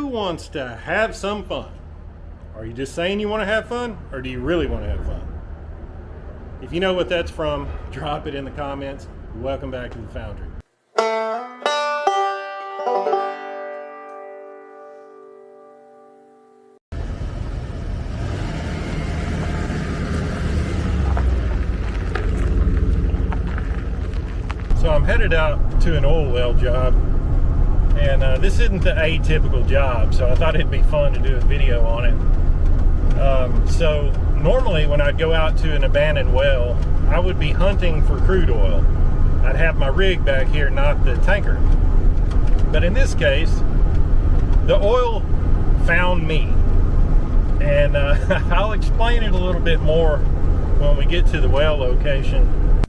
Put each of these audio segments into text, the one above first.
wants to have some fun? Are you just saying you want to have fun, or do you really want to have fun? If you know what that's from, drop it in the comments. Welcome back to the Foundry. So I'm headed out to an oil well job, and this isn't the atypical job, so I thought it'd be fun to do a video on it. So normally when I'd go out to an abandoned well, I would be hunting for crude oil. I'd have my rig back here, not the tanker. But in this case, the oil found me. And I'll explain it a little bit more when we get to the well location.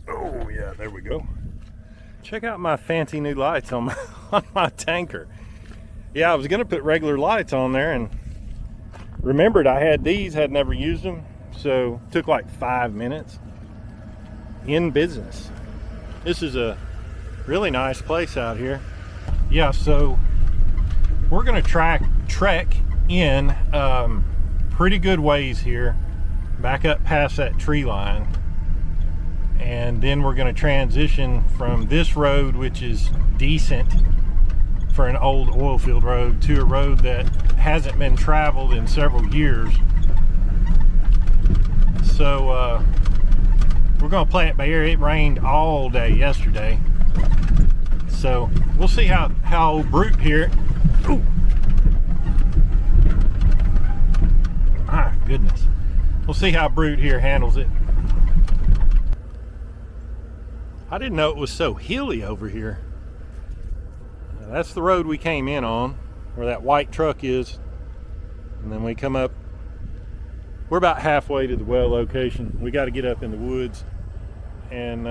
Oh yeah, there we go. Check out my fancy new lights on my tanker. Yeah, I was gonna put regular lights on there and remembered I had these, had never used them, so it took like 5 minutes. In business. This is a really nice place out here. Yeah, so we're gonna trek in pretty good ways here, back up past that tree line, and then we're gonna transition from this road, which is decent for an old oil field road, to a road that hasn't been traveled in several years. So we're gonna play it by ear. It rained all day yesterday, so we'll see how Brute here. Ooh. My goodness, we'll see how Brute here handles it. I didn't know it was so hilly over here. That's the road we came in on, where that white truck is, and then we come up. We're about halfway to the well location. We got to get up in the woods, and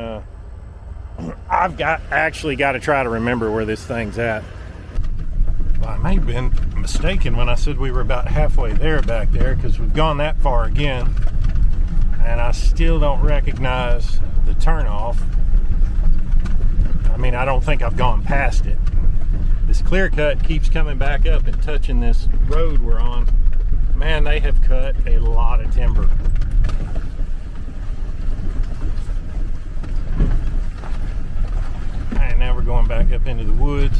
I've actually got to try to remember where this thing's at. Well, I may have been mistaken when I said we were about halfway there back there, because we've gone that far again, and I still don't recognize the turnoff. I mean, I don't think I've gone past it. This clear cut keeps coming back up and touching this road we're on. Man, they have cut a lot of timber. And now we're going back up into the woods.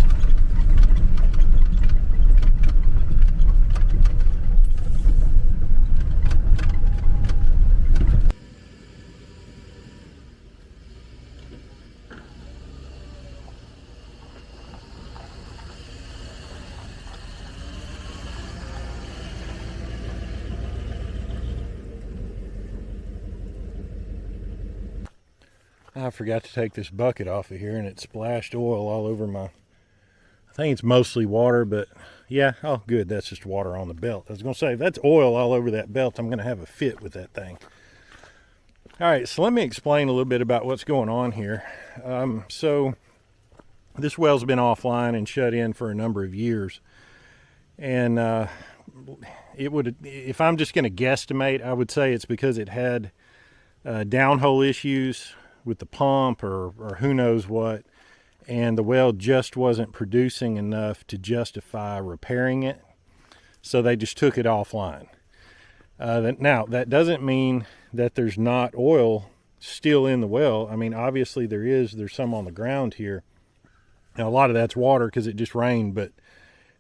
I forgot to take this bucket off of here, and it splashed oil all over my, I think it's mostly water, but yeah, oh good, that's just water on the belt. I was gonna say, if that's oil all over that belt, I'm gonna have a fit with that thing. All right, so let me explain a little bit about what's going on here. So this well's been offline and shut in for a number of years, and it would, if I'm just gonna guesstimate, I would say it's because it had downhole issues with the pump, or who knows what, and the well just wasn't producing enough to justify repairing it, so they just took it offline. Now that doesn't mean that there's not oil still in the well. I mean, obviously there's some on the ground here. Now a lot of that's water because it just rained, but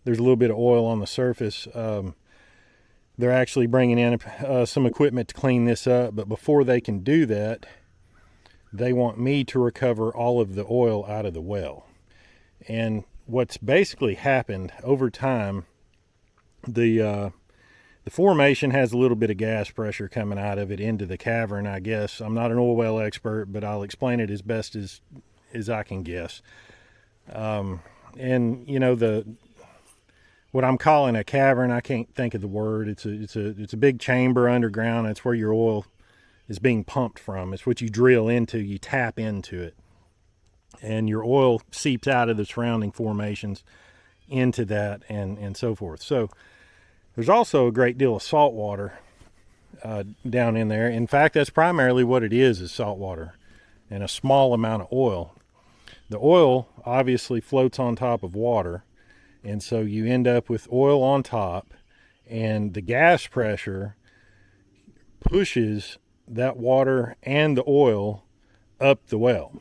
there's a little bit of oil on the surface. They're actually bringing in some equipment to clean this up, but before they can do that, they want me to recover all of the oil out of the well. And what's basically happened over time, the formation has a little bit of gas pressure coming out of it into the cavern, I guess. I'm not an oil well expert, but I'll explain it as best as I can guess. And you know, what I'm calling a cavern, I can't think of the word. It's a big chamber underground. That's where your oil is being pumped from. It's what you drill into, you tap into it, and your oil seeps out of the surrounding formations into that, and so forth. So there's also a great deal of salt water down in there. In fact, that's primarily what it is salt water and a small amount of oil. The oil obviously floats on top of water, and so you end up with oil on top, and the gas pressure pushes that water and the oil up the well,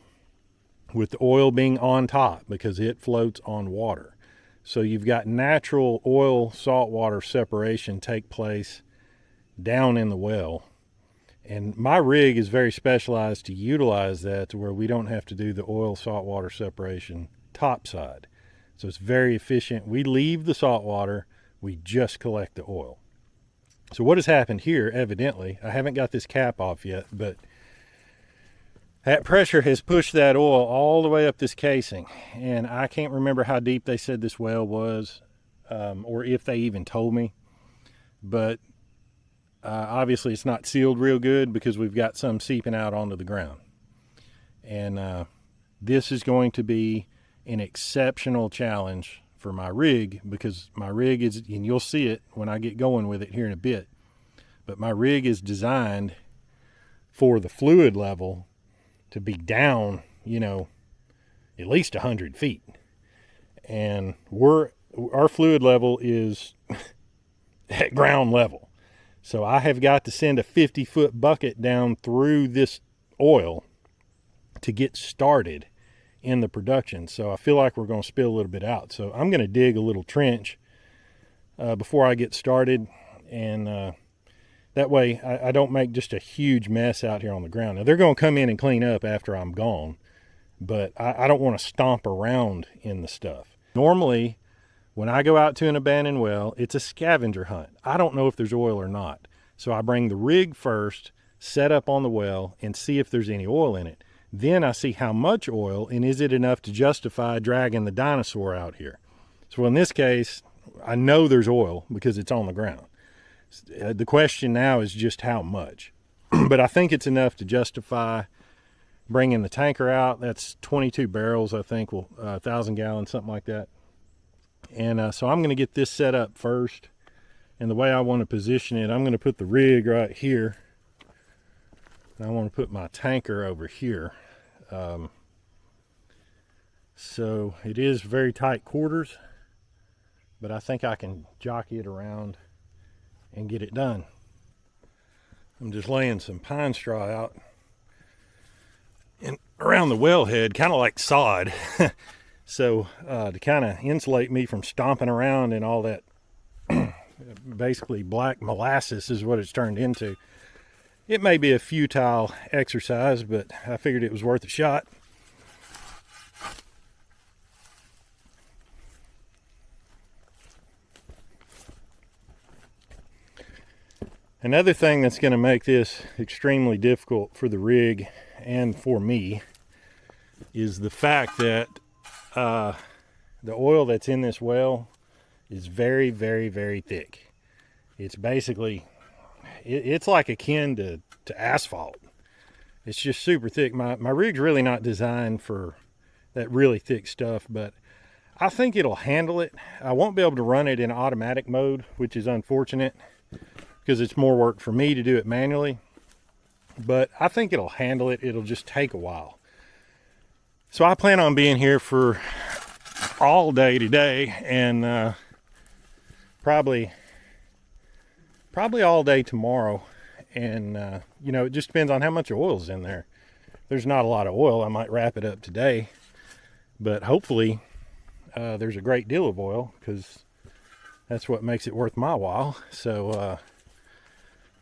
with the oil being on top because it floats on water. So you've got natural oil saltwater separation take place down in the well. And my rig is very specialized to utilize that to where we don't have to do the oil saltwater separation topside. So it's very efficient. We leave the saltwater, we just collect the oil. So what has happened here, evidently, I haven't got this cap off yet, but that pressure has pushed that oil all the way up this casing. And I can't remember how deep they said this well was, or if they even told me. But obviously it's not sealed real good because we've got some seeping out onto the ground. And this is going to be an exceptional challenge for my rig, because my rig is, and you'll see it when I get going with it here in a bit, but my rig is designed for the fluid level to be down, you know, at least 100 feet. And our fluid level is at ground level. So I have got to send a 50-foot bucket down through this oil to get started in the production. So I feel like we're going to spill a little bit out. So I'm going to dig a little trench before I get started. And that way I don't make just a huge mess out here on the ground. Now they're going to come in and clean up after I'm gone, but I don't want to stomp around in the stuff. Normally, when I go out to an abandoned well, it's a scavenger hunt. I don't know if there's oil or not. So I bring the rig first, set up on the well, and see if there's any oil in it. Then I see how much oil, and is it enough to justify dragging the dinosaur out here. So in this case, I know there's oil because it's on the ground. The question now is just how much. But I think it's enough to justify bringing the tanker out. That's 22 barrels, I think, 1,000 gallons, something like that. And so I'm going to get this set up first. And the way I want to position it, I'm going to put the rig right here. And I want to put my tanker over here. So it is very tight quarters, but I think I can jockey it around and get it done. I'm just laying some pine straw out and around the wellhead, kind of like sod. So to kind of insulate me from stomping around and all that, basically black molasses is what it's turned into. It may be a futile exercise, but I figured it was worth a shot. Another thing that's going to make this extremely difficult for the rig and for me is the fact that the oil that's in this well is very, very, very thick. It's basically, it's like akin to asphalt. It's just super thick. My rig's really not designed for that really thick stuff, but I think it'll handle it. I won't be able to run it in automatic mode, which is unfortunate because it's more work for me to do it manually, but I think it'll handle it. It'll just take a while. So I plan on being here for all day today, and probably all day tomorrow. And you know, it just depends on how much oil's in there. If there's not a lot of oil, I might wrap it up today, but hopefully there's a great deal of oil, because that's what makes it worth my while. So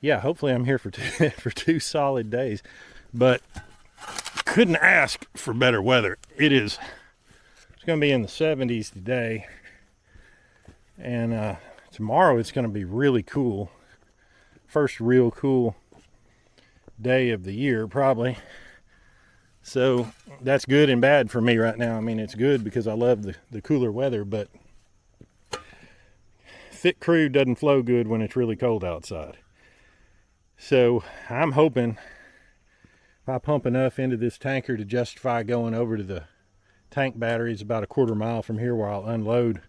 yeah, hopefully I'm here for two solid days, but couldn't ask for better weather. It's going to be in the 70s today, and tomorrow it's going to be really cool. First real cool day of the year, probably. So that's good and bad for me right now. I mean, it's good because I love the cooler weather, but thick crude doesn't flow good when it's really cold outside. So I'm hoping if I pump enough into this tanker to justify going over to the tank batteries about a quarter mile from here where I'll unload.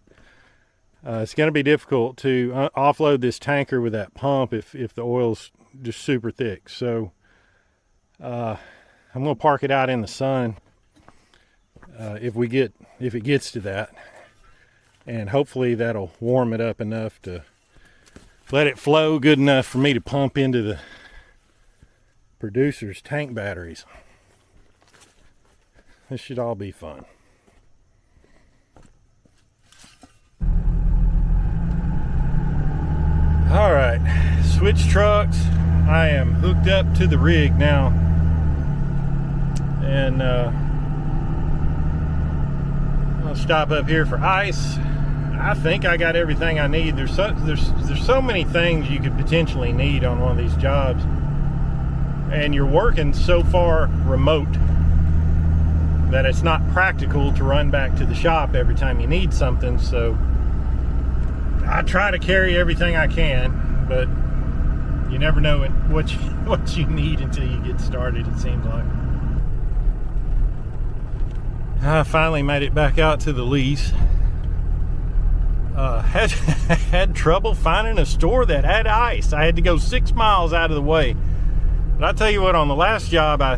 It's going to be difficult to offload this tanker with that pump if the oil's just super thick. So I'm going to park it out in the sun if it gets to that, and hopefully that'll warm it up enough to let it flow good enough for me to pump into the producer's tank batteries. This should all be fun. All right, switch trucks. I am hooked up to the rig now, and I'll stop up here for ice. I think I got everything I need. There's so many things you could potentially need on one of these jobs, and you're working so far remote that it's not practical to run back to the shop every time you need something. So I try to carry everything I can, but you never know what you need until you get started, it seems like. I finally made it back out to the lease. Had trouble finding a store that had ice. I had to go 6 miles out of the way. But I tell you what, on the last job, I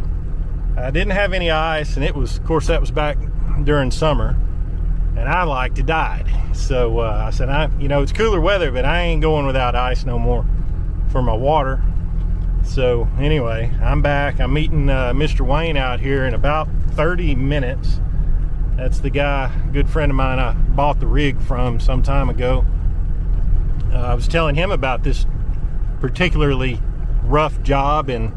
didn't have any ice, and it was, of course, that was back during summer, and I like to die. So I said, it's cooler weather, but I ain't going without ice no more for my water. So anyway, I'm back. I'm meeting Mr. Wayne out here in about 30 minutes. That's the guy, good friend of mine I bought the rig from some time ago. I was telling him about this particularly rough job, and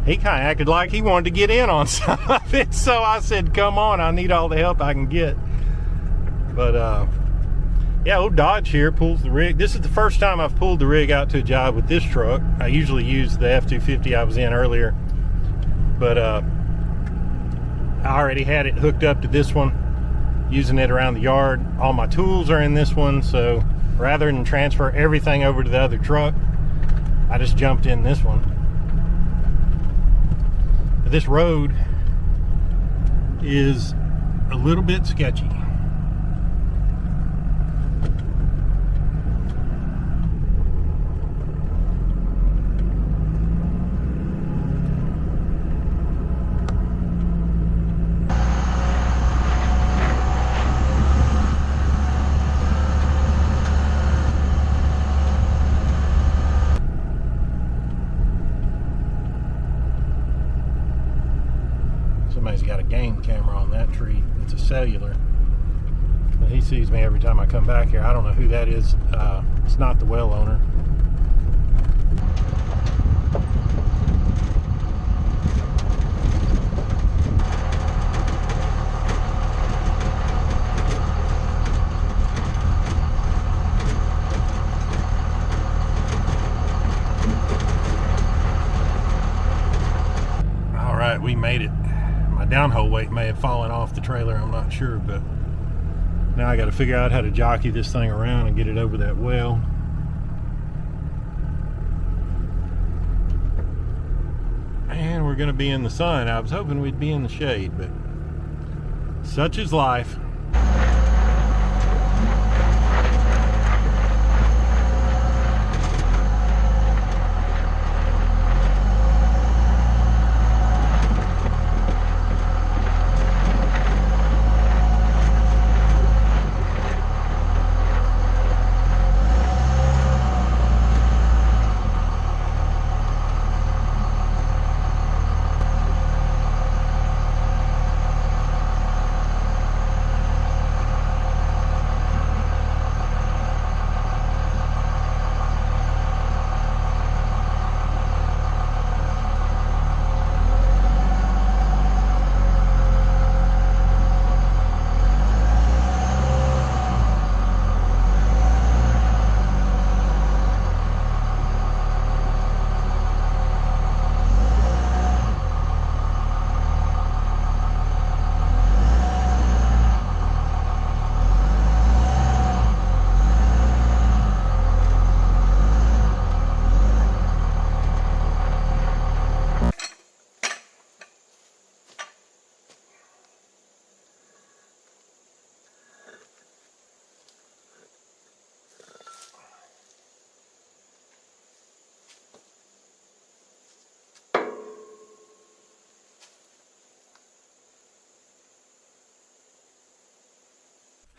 he kind of acted like he wanted to get in on some of it. So I said, come on, I need all the help I can get. But yeah, old Dodge here pulls the rig. This is the first time I've pulled the rig out to a job with this truck. I usually use the F-250 I was in earlier, but I already had it hooked up to this one, using it around the yard. All my tools are in this one, so rather than transfer everything over to the other truck, I just jumped in this one. But this road is a little bit sketchy. Somebody's got a game camera on that tree. It's a cellular. But he sees me every time I come back here. I don't know who that is. It's not the well owner. All right, we made it. Downhole weight may have fallen off the trailer, I'm not sure, but now I got to figure out how to jockey this thing around and get it over that well. And we're going to be in the sun. I was hoping we'd be in the shade, but such is life.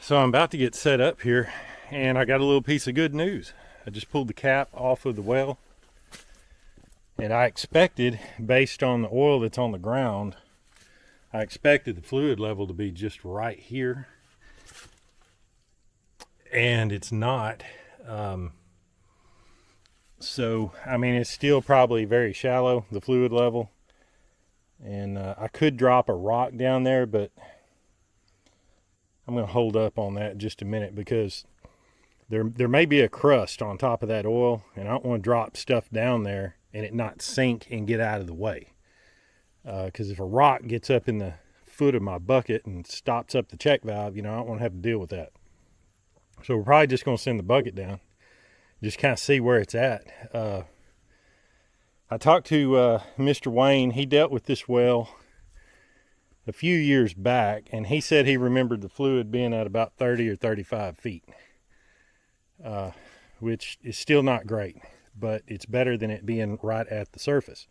So I'm about to get set up here, and I got a little piece of good news. I just pulled the cap off of the well, and I expected, based on the oil that's on the ground, I expected the fluid level to be just right here, and it's not. So I mean, it's still probably very shallow, the fluid level, and I could drop a rock down there, but I'm going to hold up on that just a minute, because there may be a crust on top of that oil, and I don't want to drop stuff down there and it not sink and get out of the way. Because if a rock gets up in the foot of my bucket and stops up the check valve, I don't want to have to deal with that. So we're probably just going to send the bucket down, just kind of see where it's at. I talked to Mr. Wayne. He dealt with this well a few years back, and he said he remembered the fluid being at about 30 or 35 feet, which is still not great, but it's better than it being right at the surface.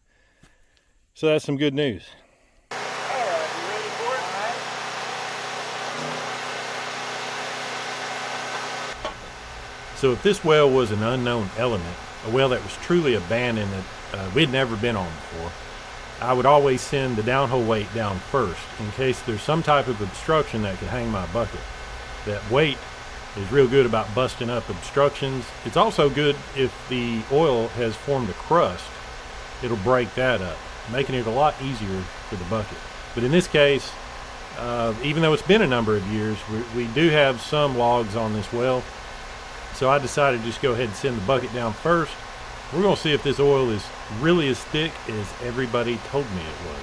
So that's some good news. All right, you ready for it? So if this well was an unknown element, a well that was truly abandoned that we'd never been on before, I would always send the downhole weight down first in case there's some type of obstruction that could hang my bucket. That weight is real good about busting up obstructions. It's also good if the oil has formed a crust. It'll break that up, making it a lot easier for the bucket. But in this case, even though it's been a number of years, we do have some logs on this well. So I decided to just go ahead and send the bucket down first. We're going to see if this oil is really as thick as everybody told me it was.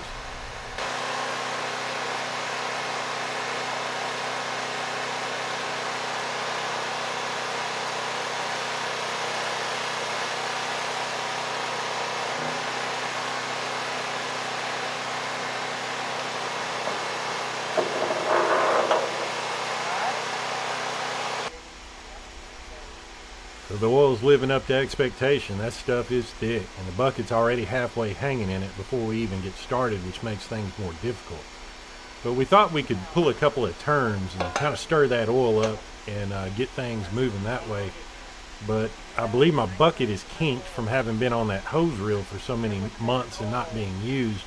So the oil's living up to expectation. That stuff is thick, and the bucket's already halfway hanging in it before we even get started, which makes things more difficult. But we thought we could pull a couple of turns and kind of stir that oil up and get things moving that way. But I believe my bucket is kinked from having been on that hose reel for so many months and not being used,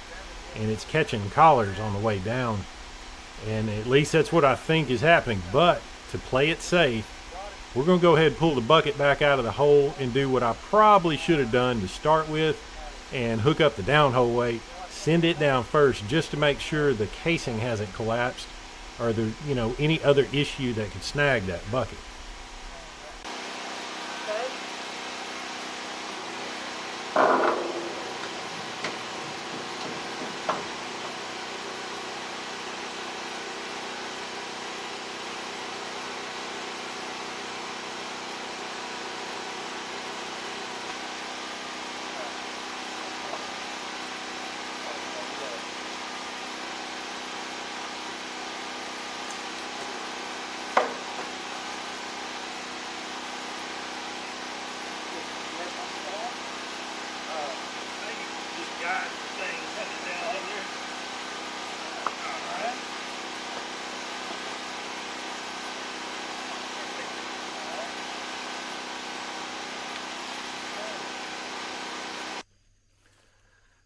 and it's catching collars on the way down. And at least that's what I think is happening. But to play it safe, we're going to go ahead and pull the bucket back out of the hole and do what I probably should have done to start with, and hook up the downhole weight, send it down first just to make sure the casing hasn't collapsed or there's any other issue that could snag that bucket.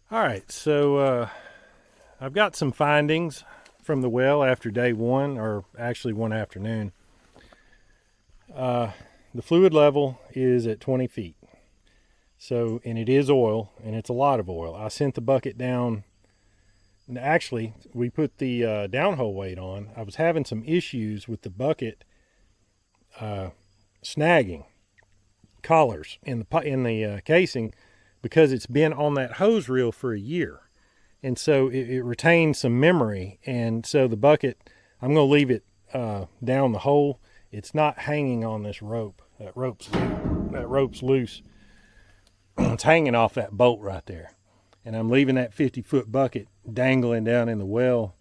All right, so I've got some findings from the well after day one, or actually one afternoon. The fluid level is at 20 feet. So, and it is oil, and it's a lot of oil. I sent the bucket down. Actually, we put the downhole weight on. I was having some issues with the bucket snagging collars in the casing, because it's been on that hose reel for a year, and so it retains some memory. And so the bucket, I'm going to leave it down the hole. It's not hanging on this rope. That rope's loose. It's hanging off that bolt right there, and I'm leaving that 50-foot bucket dangling down in the well,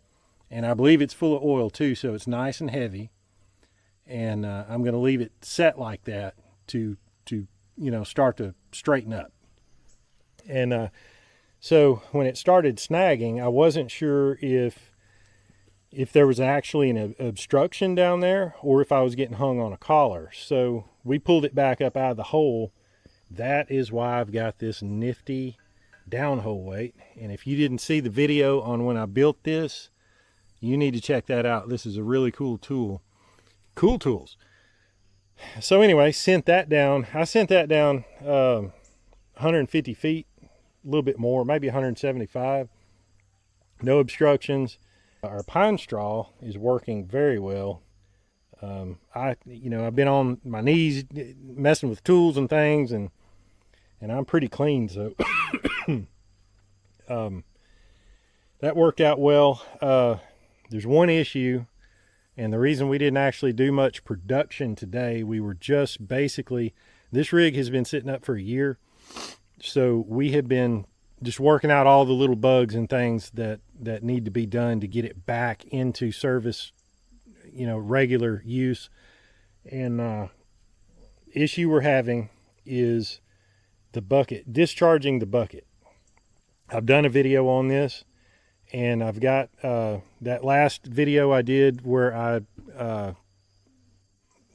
and I believe it's full of oil too, so it's nice and heavy. And I'm going to leave it set like that to start to straighten up. And so when it started snagging, I wasn't sure if if there was actually an obstruction down there or if I was getting hung on a collar. So we pulled it back up out of the hole. That is why I've got this nifty downhole weight. And if you didn't see the video on when I built this, you need to check that out. This is a really cool tool. Cool tools. So anyway, sent that down. I sent that down 150 feet, a little bit more, maybe 175. No obstructions. Our pine straw is working very well. I've been on my knees messing with tools and things, and I'm pretty clean, so that worked out well. There's one issue, and the reason we didn't actually do much production today, we were just basically, this rig has been sitting up for a year, so we have been just working out all the little bugs and things that need to be done to get it back into service, regular use. And issue we're having is the bucket, discharging the bucket. I've done a video on this, and I've got that last video I did where I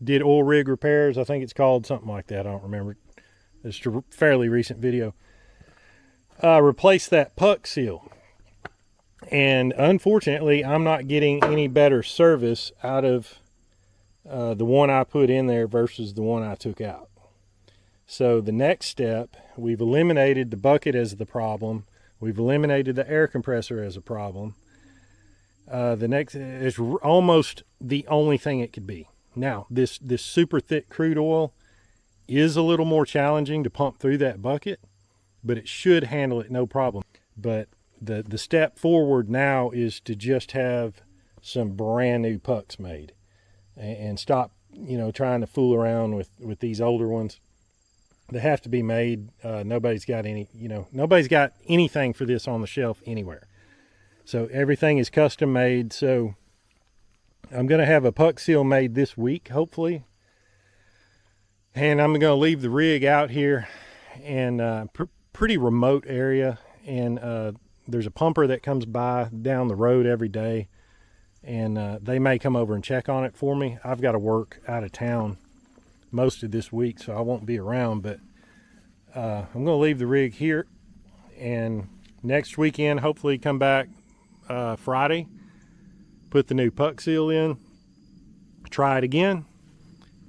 did oil rig repairs. I think it's called something like that. I don't remember. It's a fairly recent video. Replace that puck seal, and unfortunately I'm not getting any better service out of the one I put in there versus the one I took out. So the next step, we've eliminated the bucket as the problem. We've eliminated the air compressor as a problem. The next is almost the only thing it could be. Now this super thick crude oil is a little more challenging to pump through that bucket, but it should handle it no problem. But the step forward now is to just have some brand new pucks made and stop, trying to fool around with these older ones. They have to be made. Nobody's got anything for this on the shelf anywhere. So everything is custom made. So I'm going to have a puck seal made this week, hopefully. And I'm going to leave the rig out here and pretty remote area, and there's a pumper that comes by down the road every day, and they may come over and check on it for me. I've got to work out of town most of this week, so I won't be around, but I'm going to leave the rig here, and next weekend hopefully come back Friday, put the new puck seal in, try it again,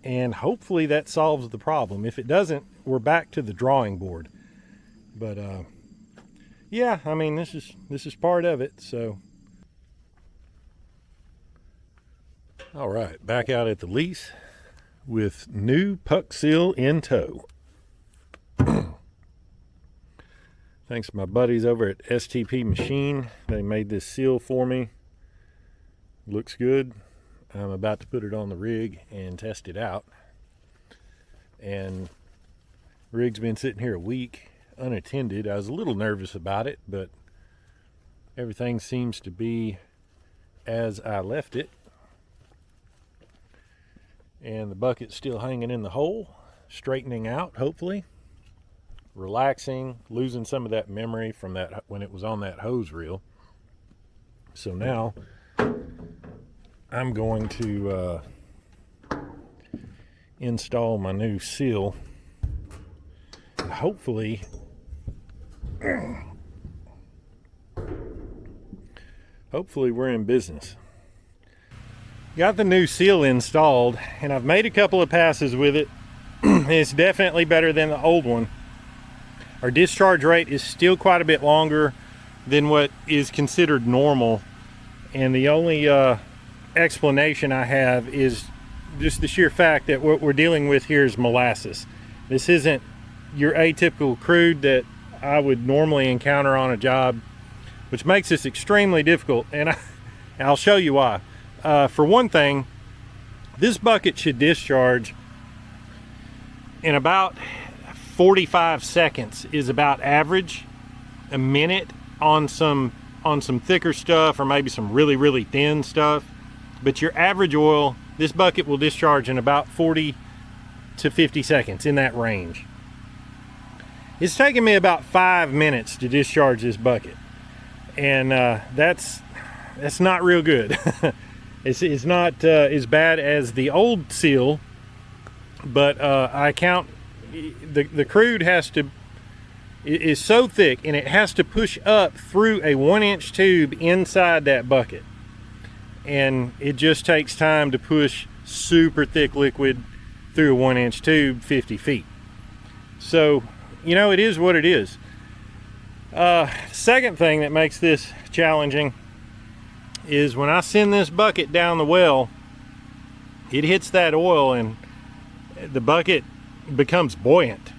and hopefully that solves the problem. If it doesn't, we're back to the drawing board. But yeah, I mean, this is part of it. So all right, back out at the lease with new puck seal in tow. Thanks to my buddies over at STP Machine. They made this seal for me. Looks good. I'm about to put it on the rig and test it out. And rig's been sitting here a week unattended. I was a little nervous about it, but everything seems to be as I left it. And the bucket's still hanging in the hole, straightening out, hopefully. Relaxing, losing some of that memory from that when it was on that hose reel. So now I'm going to install my new seal. And hopefully we're in business. Got the new seal installed, and I've made a couple of passes with it. It's definitely better than the old one. Our discharge rate is still quite a bit longer than what is considered normal, and the only explanation I have is just the sheer fact that what we're dealing with here is molasses. This isn't your atypical crude that I would normally encounter on a job, which makes this extremely difficult, and I'll show you why. For one thing, this bucket should discharge in about 45 seconds is about average. A minute on some thicker stuff, or maybe some really thin stuff. But your average oil, this bucket will discharge in about 40 to 50 seconds, in that range. It's taken me about 5 minutes to discharge this bucket, and that's that's not real good. It's not as bad as the old seal, but I count the crude is so thick, and it has to push up through a 1-inch tube inside that bucket, and it just takes time to push super thick liquid through a 1-inch tube 50 feet. So, you know, it is what it is. Second thing that makes this challenging is when I send this bucket down the well, it hits that oil and the bucket becomes buoyant,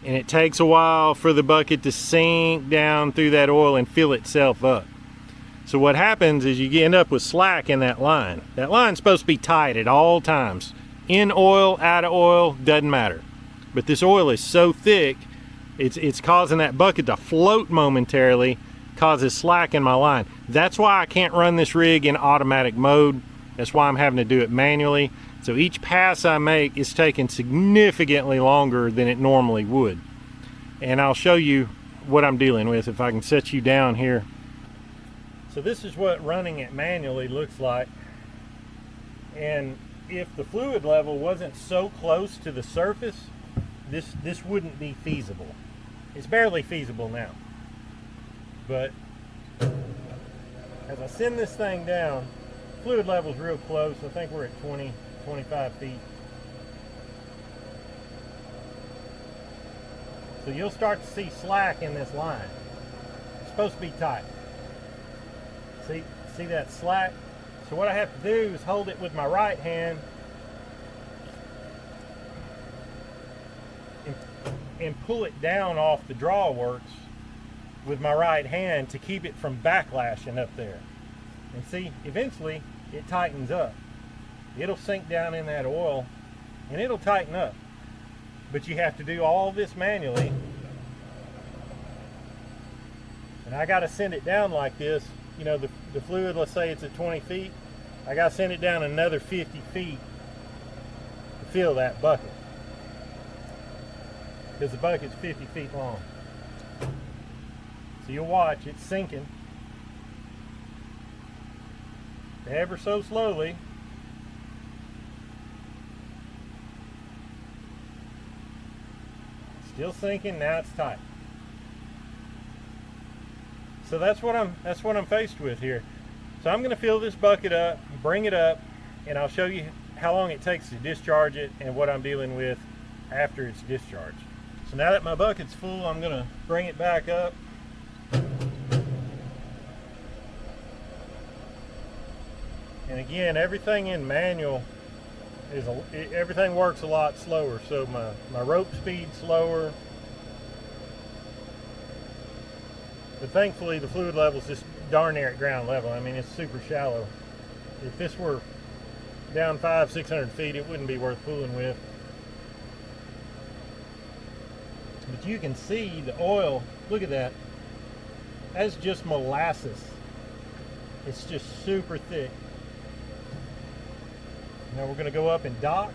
and it takes a while for the bucket to sink down through that oil and fill itself up. So what happens is you end up with slack in that line. That line's supposed to be tight at all times. In oil, out of oil, doesn't matter. But this oil is so thick, it's causing that bucket to float momentarily, causes slack in my line. That's why I can't run this rig in automatic mode. That's why I'm having to do it manually. So each pass I make is taking significantly longer than it normally would. And I'll show you what I'm dealing with if I can set you down here. So this is what running it manually looks like. And if the fluid level wasn't so close to the surface, this wouldn't be feasible. It's barely feasible now. But as I send this thing down, fluid level's real close. I think we're at 20, 25 feet. So you'll start to see slack in this line. It's supposed to be tight. See that slack? So what I have to do is hold it with my right hand and pull it down off the drawworks with my right hand to keep it from backlashing up there. And see, eventually it tightens up. It'll sink down in that oil and it'll tighten up. But you have to do all this manually. And I got to send it down like this. You know, the fluid, let's say it's at 20 feet. I got to send it down another 50 feet to fill that bucket, because the bucket's 50 feet long. So you'll watch it sinking ever so slowly. Still sinking, now it's tight. So that's what I'm faced with here. So I'm going to fill this bucket up, bring it up, and I'll show you how long it takes to discharge it and what I'm dealing with after it's discharged. So now that my bucket's full, I'm going to bring it back up. And again, everything in manual everything works a lot slower. So my rope speed's slower. But thankfully the fluid level's just darn near at ground level. I mean, it's super shallow. If this were down 500-600 feet, it wouldn't be worth fooling with. But you can see the oil, look at that. That's just molasses. It's just super thick. Now we're gonna go up and dock.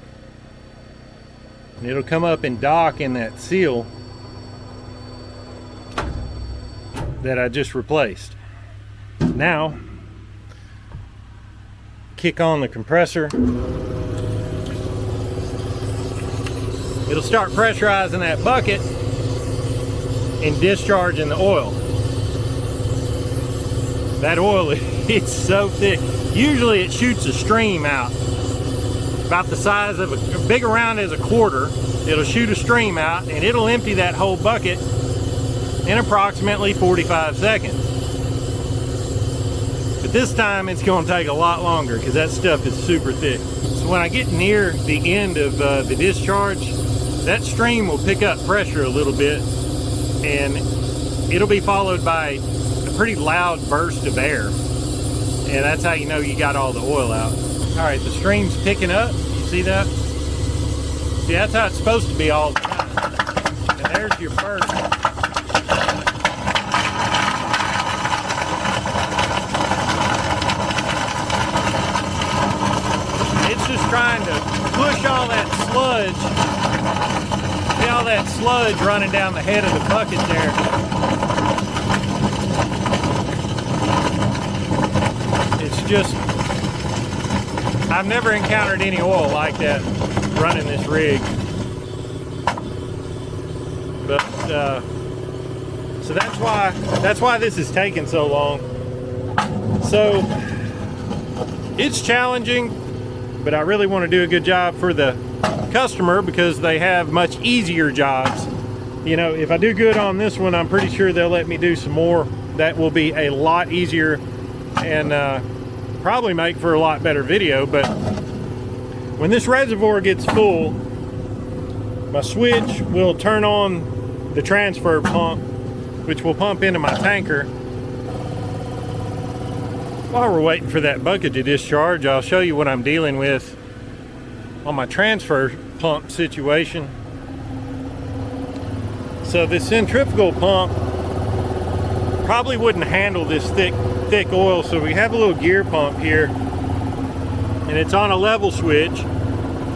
And it'll come up and dock in that seal that I just replaced. Now, kick on the compressor. It'll start pressurizing that bucket and discharging the oil. That oil, it's so thick. Usually it shoots a stream out about the size of a big around as a quarter. It'll shoot a stream out and it'll empty that whole bucket in approximately 45 seconds. But this time it's going to take a lot longer because that stuff is super thick. So when I get near the end of the discharge, that stream will pick up pressure a little bit and it'll be followed by a pretty loud burst of air. And that's how you know you got all the oil out. All right, the stream's picking up. You see that? See, that's how it's supposed to be all the time. And there's your burst. It's just trying to push all that sludge. See all that sludge running down the head of the bucket there. just, I've never encountered any oil like that running this rig. But so that's why this is taking so long. So it's challenging, but I really want to do a good job for the customer because they have much easier jobs. You know, if I do good on this one, I'm pretty sure they'll let me do some more that will be a lot easier and probably make for a lot better video. But when this reservoir gets full, my switch will turn on the transfer pump, which will pump into my tanker. While we're waiting for that bucket to discharge, I'll show you what I'm dealing with on my transfer pump situation. So this centrifugal pump probably wouldn't handle this thick oil, so we have a little gear pump here, and it's on a level switch.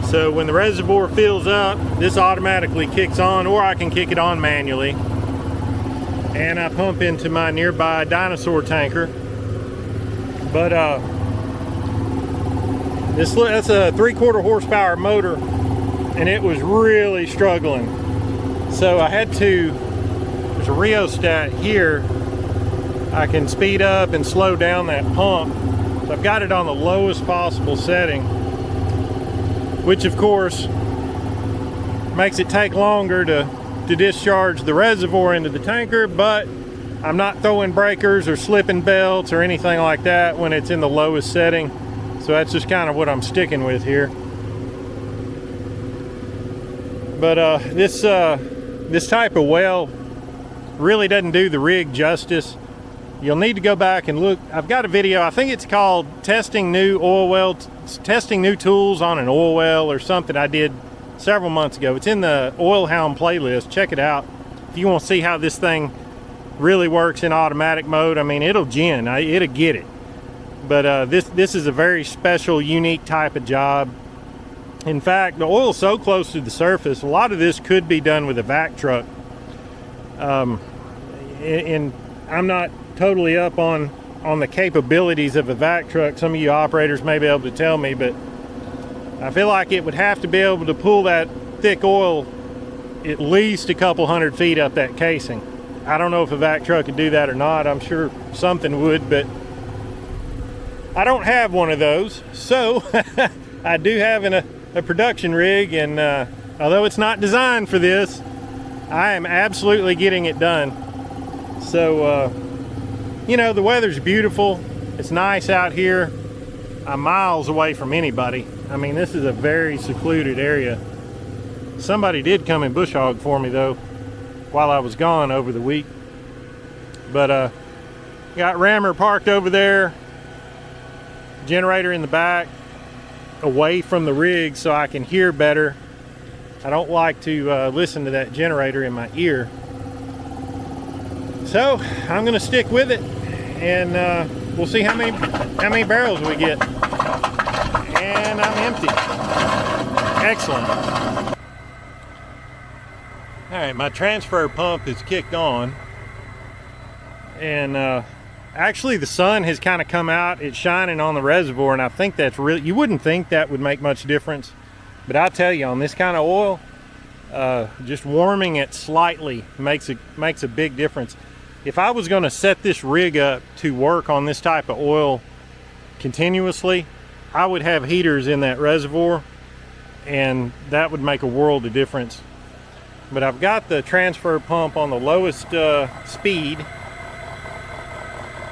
So when the reservoir fills up, this automatically kicks on, or I can kick it on manually, and I pump into my nearby dinosaur tanker. But that's a 3/4 horsepower motor, and it was really struggling. So I had to, there's a rheostat here. I can speed up and slow down that pump. So I've got it on the lowest possible setting, which of course makes it take longer to discharge the reservoir into the tanker, but I'm not throwing breakers or slipping belts or anything like that when it's in the lowest setting. So that's just kind of what I'm sticking with here. But this type of well really doesn't do the rig justice. You'll need to go back and look. I've got a video, I think it's called testing new tools on an oil well or something I did several months ago. It's in the Oil Hound playlist. Check it out if you want to see how this thing really works in automatic mode. I mean, it'll it'll get it. But this is a very special, unique type of job. In fact, the oil's so close to the surface, a lot of this could be done with a vac truck. And I'm not totally up on the capabilities of a vac truck. Some of you operators may be able to tell me, but I feel like it would have to be able to pull that thick oil at least a couple 100 feet up that casing. I don't know if a vac truck could do that or not. I'm sure something would, but I don't have one of those. So I do have a production rig, and although it's not designed for this, I am absolutely getting it done. So you know, the weather's beautiful. It's nice out here. I'm miles away from anybody. I mean, this is a very secluded area. Somebody did come and bush hog for me though while I was gone over the week. But got Rammer parked over there, generator in the back, away from the rig so I can hear better. I don't like to listen to that generator in my ear. So I'm gonna stick with it, and we'll see how many barrels we get. And I'm empty. Excellent. All right, my transfer pump is kicked on, and actually the sun has kind of come out. It's shining on the reservoir, and I think that's really, you wouldn't think that would make much difference, but I'll tell you, on this kind of oil, just warming it slightly makes a big difference. If I was going to set this rig up to work on this type of oil continuously, I would have heaters in that reservoir, and that would make a world of difference. But I've got the transfer pump on the lowest speed,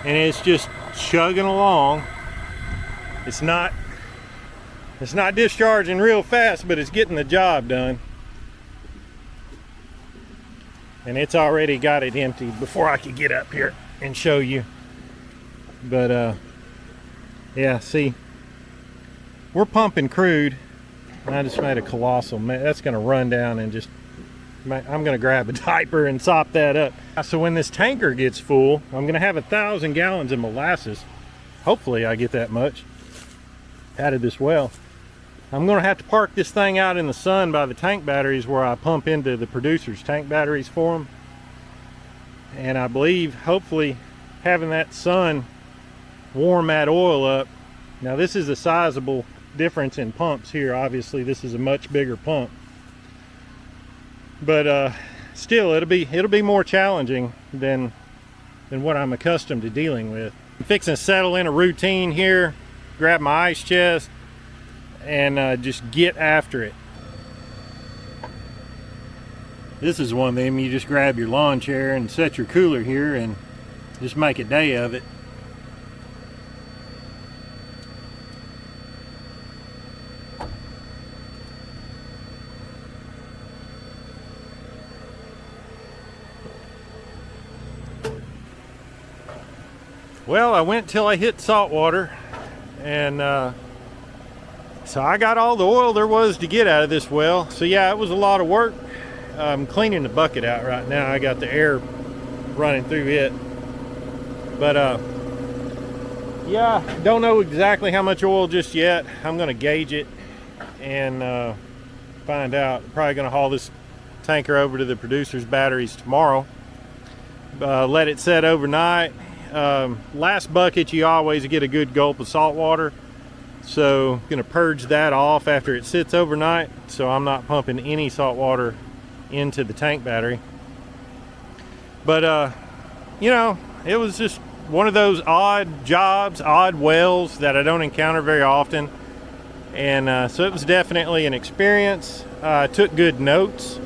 and it's just chugging along. It's not discharging real fast, but it's getting the job done. And it's already got it emptied before I could get up here and show you. But yeah, see, we're pumping crude. I just made a colossal mess. That's gonna run down and just, I'm gonna grab a diaper and sop that up. So when this tanker gets full, I'm gonna have 1,000 gallons of molasses. Hopefully I get that much out of this well. I'm gonna have to park this thing out in the sun by the tank batteries where I pump into the producer's tank batteries for them. And I believe, hopefully, having that sun warm that oil up. Now this is a sizable difference in pumps here. Obviously this is a much bigger pump, but still it'll be more challenging than what I'm accustomed to dealing with. I'm fixing to settle in a routine here, grab my ice chest, and just get after it. This is one of them, you just grab your lawn chair and set your cooler here and just make a day of it. Well, I went till I hit salt water, and so I got all the oil there was to get out of this well. So yeah, it was a lot of work. I'm cleaning the bucket out right now. I got the air running through it, but yeah, don't know exactly how much oil just yet. I'm gonna gauge it and find out. Probably gonna haul this tanker over to the producer's batteries tomorrow. Let it set overnight. Last bucket you always get a good gulp of salt water, so I'm gonna purge that off after it sits overnight, so I'm not pumping any salt water into the tank battery. But you know, it was just one of those odd jobs, odd wells that I don't encounter very often, and so it was definitely an experience. I took good notes.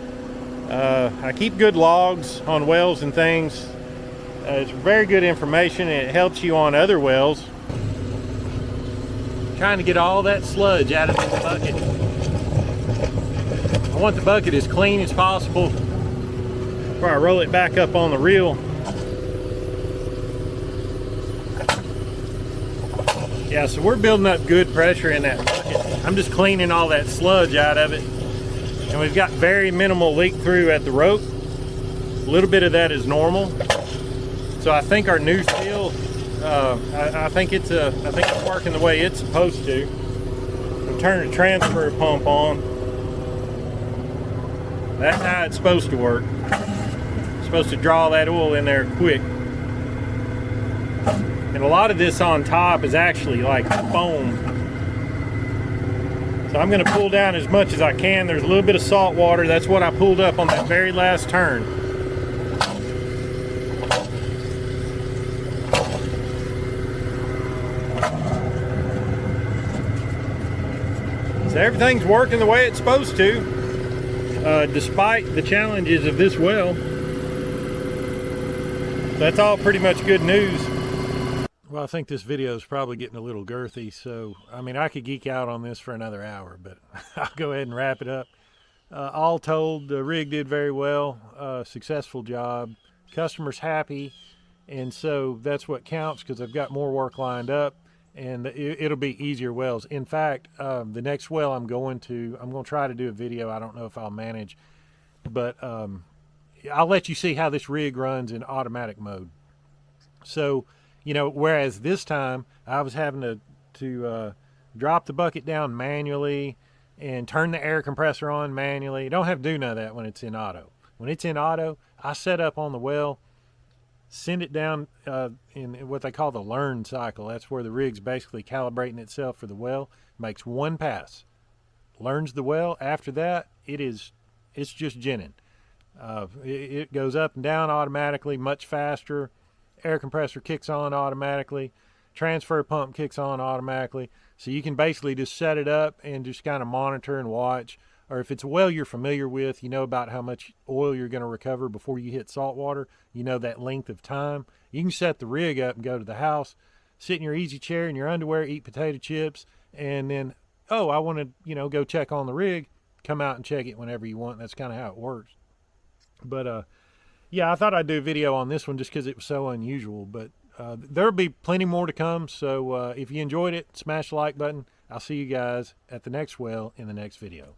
I keep good logs on wells and things. It's very good information, and it helps you on other wells. Trying to get all that sludge out of this bucket. I want the bucket as clean as possible before I roll it back up on the reel. Yeah, so we're building up good pressure in that bucket. I'm just cleaning all that sludge out of it. And we've got very minimal leak through at the rope. A little bit of that is normal. So I think our new seal, I think it's working the way it's supposed to. I'm turning the transfer pump on. That's how it's supposed to work. It's supposed to draw that oil in there quick. And a lot of this on top is actually like foam. So I'm going to pull down as much as I can. There's a little bit of salt water. That's what I pulled up on that very last turn. So everything's working the way it's supposed to, despite the challenges of this well. So that's all pretty much good news. Well, I think this video is probably getting a little girthy, so I mean I could geek out on this for another hour, but I'll go ahead and wrap it up. All told, the rig did very well, successful job, customers happy, and so that's what counts, because I've got more work lined up. And it'll be easier wells. In fact, the next well I'm going to try to do a video. I don't know if I'll manage, but I'll let you see how this rig runs in automatic mode. So, you know, whereas this time I was having to drop the bucket down manually and turn the air compressor on manually. You don't have to do none of that when it's in auto. When it's in auto, I set up on the well, send it down in what they call the learn cycle. That's where the rig's basically calibrating itself for the well. Makes one pass, learns the well. After that, it's just ginning. It goes up and down automatically, much faster. Air compressor kicks on automatically. Transfer pump kicks on automatically. So you can basically just set it up and just kind of monitor and watch. Or if it's a well you're familiar with, you know about how much oil you're going to recover before you hit salt water. You know that length of time. You can set the rig up and go to the house, sit in your easy chair in your underwear, eat potato chips, and then, oh, I want to, you know, go check on the rig. Come out and check it whenever you want. That's kind of how it works. But yeah, I thought I'd do a video on this one just because it was so unusual. But there'll be plenty more to come. So if you enjoyed it, smash the like button. I'll see you guys at the next well in the next video.